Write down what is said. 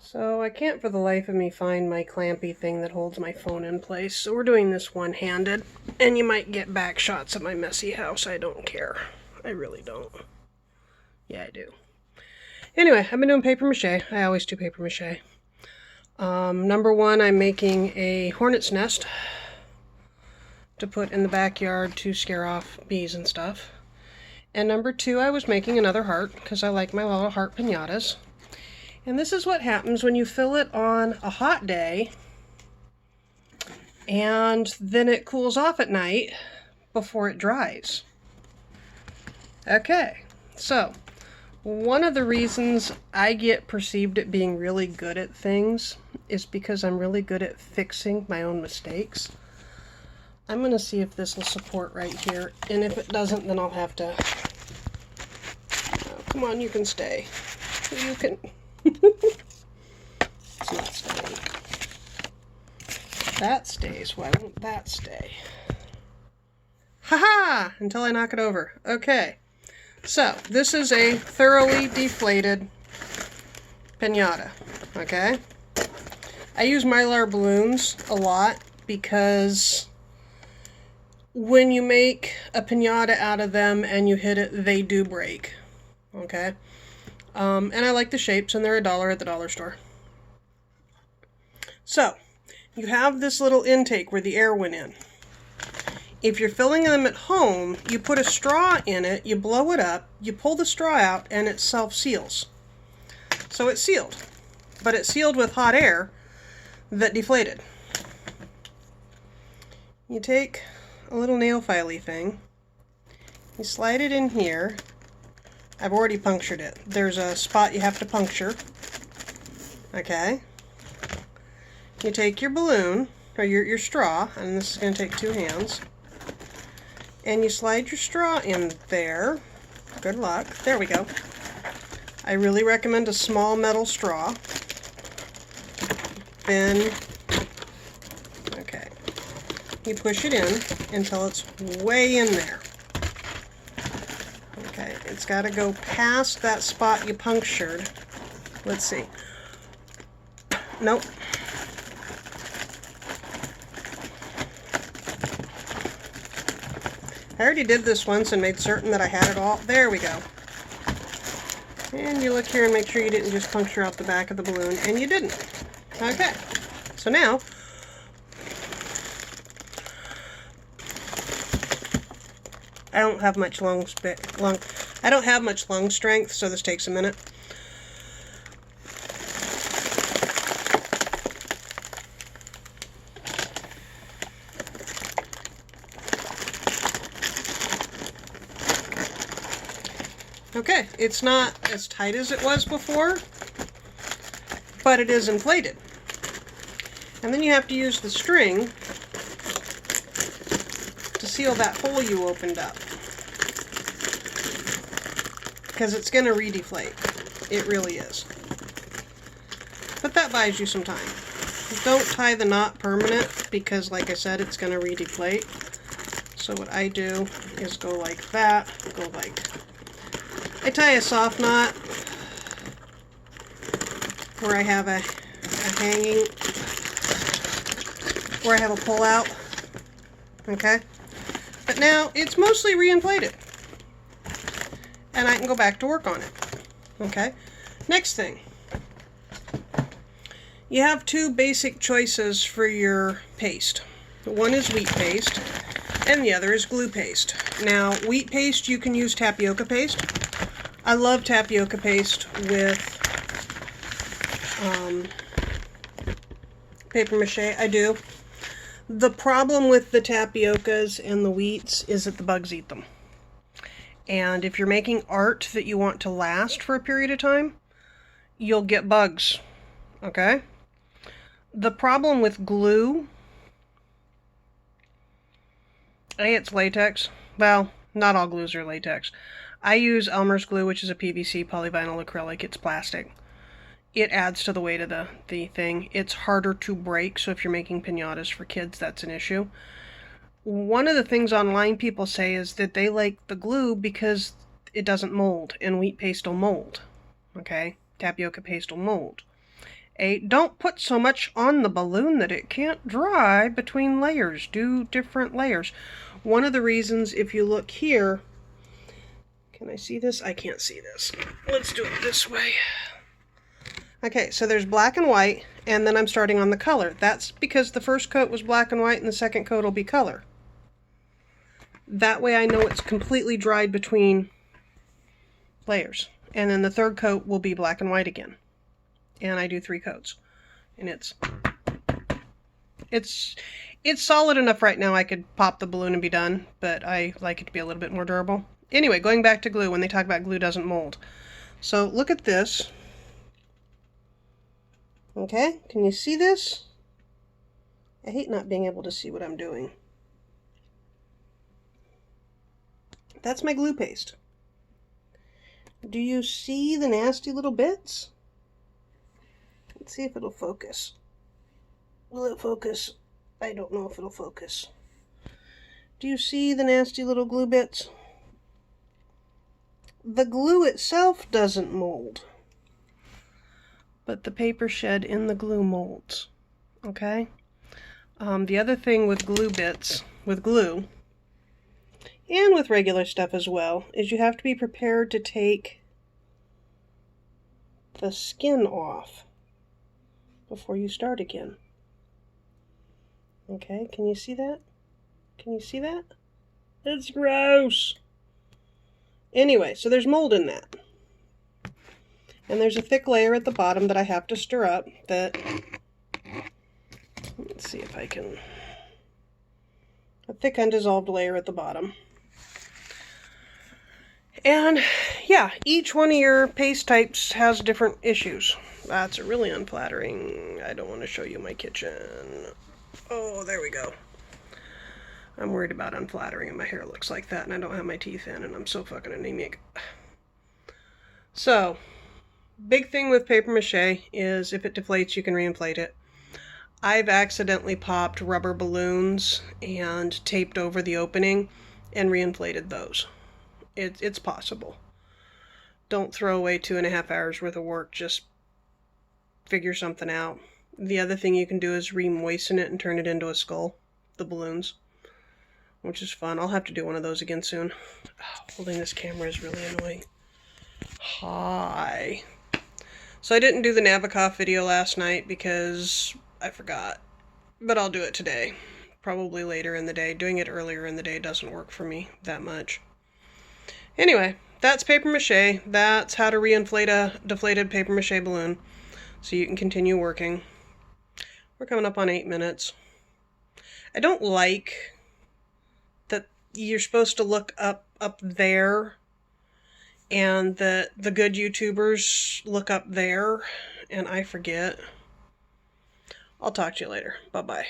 So I can't for the life of me find my clampy thing that holds my phone in place, so we're doing this one-handed. And you might get back shots of my messy house. I don't care. I really don't. Yeah, I do. Anyway, I've been doing paper mache. I always do paper mache. Number one, I'm making a hornet's nest to put in the backyard to scare off bees and stuff. And number two, I was making another heart because I like my little heart piñatas. And this is what happens when you fill it on a hot day and then it cools off at night before it dries. Okay, so one of the reasons I get perceived at being really good at things is because I'm really good at fixing my own mistakes. I'm going to see if this will support right here, and if it doesn't, then I'll have to... Oh, come on, you can stay. You can... It's not staying. That stays. Why won't that stay? Haha! Until I knock it over. Okay. So, this is a thoroughly deflated piñata. Okay? I use Mylar balloons a lot because when you make a piñata out of them and you hit it, they do break. Okay? And I like the shapes, and they're $1 at the dollar store. So, you have this little intake where the air went in. If you're filling them at home, you put a straw in it, you blow it up, you pull the straw out, and it self-seals. So it's sealed. But it's sealed with hot air that deflated. You take a little nail filey thing, you slide it in here. I've already punctured it. There's a spot you have to puncture. Okay. You take your balloon, or your straw, and this is going to take 2 hands, and you slide your straw in there. Good luck. There we go. I really recommend a small metal straw. Then, okay, you push it in until it's way in there. Okay, it's got to go past that spot you punctured. Let's see. Nope. I already did this once and made certain that I had it all. There we go. And you look here and make sure you didn't just puncture out the back of the balloon, and you didn't. Okay. So now, I don't have much lung strength, so this takes a minute. Okay, it's not as tight as it was before, but it is inflated. And then you have to use the string to seal that hole you opened up, because it's going to re-deflate. It really is. But that buys you some time. Don't tie the knot permanent, because like I said, it's going to re-deflate. So what I do is go like that, go like... I tie a soft knot where I have a hanging, where I have a pull out, okay? But now it's mostly reinflated, and I can go back to work on it, okay? Next thing, you have 2 basic choices for your paste. One is wheat paste, and the other is glue paste. Now, wheat paste, you can use tapioca paste. I love tapioca paste with paper mache. I do. The problem with the tapiocas and the wheats is that the bugs eat them. And if you're making art that you want to last for a period of time, you'll get bugs. Okay? The problem with glue, it's latex. Well, not all glues are latex. I use Elmer's glue, which is a PVC polyvinyl acrylic. It's plastic. It adds to the weight of the thing. It's harder to break, so if you're making piñatas for kids, that's an issue. One of the things online people say is that they like the glue because it doesn't mold, and wheat paste will mold. Okay? Tapioca paste will mold. Don't put so much on the balloon that it can't dry between layers. Do different layers. One of the reasons, if you look here, can I see this? I can't see this. Let's do it this way. Okay, so there's black and white, and then I'm starting on the color. That's because the first coat was black and white and the second coat will be color. That way I know it's completely dried between layers. And then the third coat will be black and white again. And I do 3 coats. And it's solid enough right now I could pop the balloon and be done, but I like it to be a little bit more durable. Anyway, going back to glue, when they talk about glue doesn't mold. So look at this. Okay, can you see this? I hate not being able to see what I'm doing. That's my glue paste. Do you see the nasty little bits? Let's see if it'll focus. Will it focus? I don't know if it'll focus. Do you see the nasty little glue bits? The glue itself doesn't mold, but the paper shed in the glue molds. Okay? The other thing with glue bits, with glue, and with regular stuff as well, is you have to be prepared to take the skin off before you start again. Okay, can you see that? Can you see that? It's gross! Anyway, so there's mold in that. And there's a thick layer at the bottom that I have to stir up that, let's see if I can, a thick undissolved layer at the bottom. And yeah, each one of your paste types has different issues. That's really unflattering. I don't want to show you my kitchen. Oh, there we go. I'm worried about unflattering and my hair looks like that and I don't have my teeth in and I'm so fucking anemic. So, big thing with paper mache is if it deflates, you can reinflate it. I've accidentally popped rubber balloons and taped over the opening and reinflated those. It's possible. Don't throw away 2.5 hours worth of work. Just figure something out. The other thing you can do is re-moisten it and turn it into a skull. The balloons. Which is fun. I'll have to do one of those again soon. Oh, holding this camera is really annoying. Hi. So I didn't do the Nabokov video last night because I forgot. But I'll do it today. Probably later in the day. Doing it earlier in the day doesn't work for me that much. Anyway, that's paper mache. That's how to reinflate a deflated paper mache balloon. So you can continue working. We're coming up on 8 minutes. I don't like that you're supposed to look up there and the good YouTubers look up there and I forget. I'll talk to you later. Bye-bye.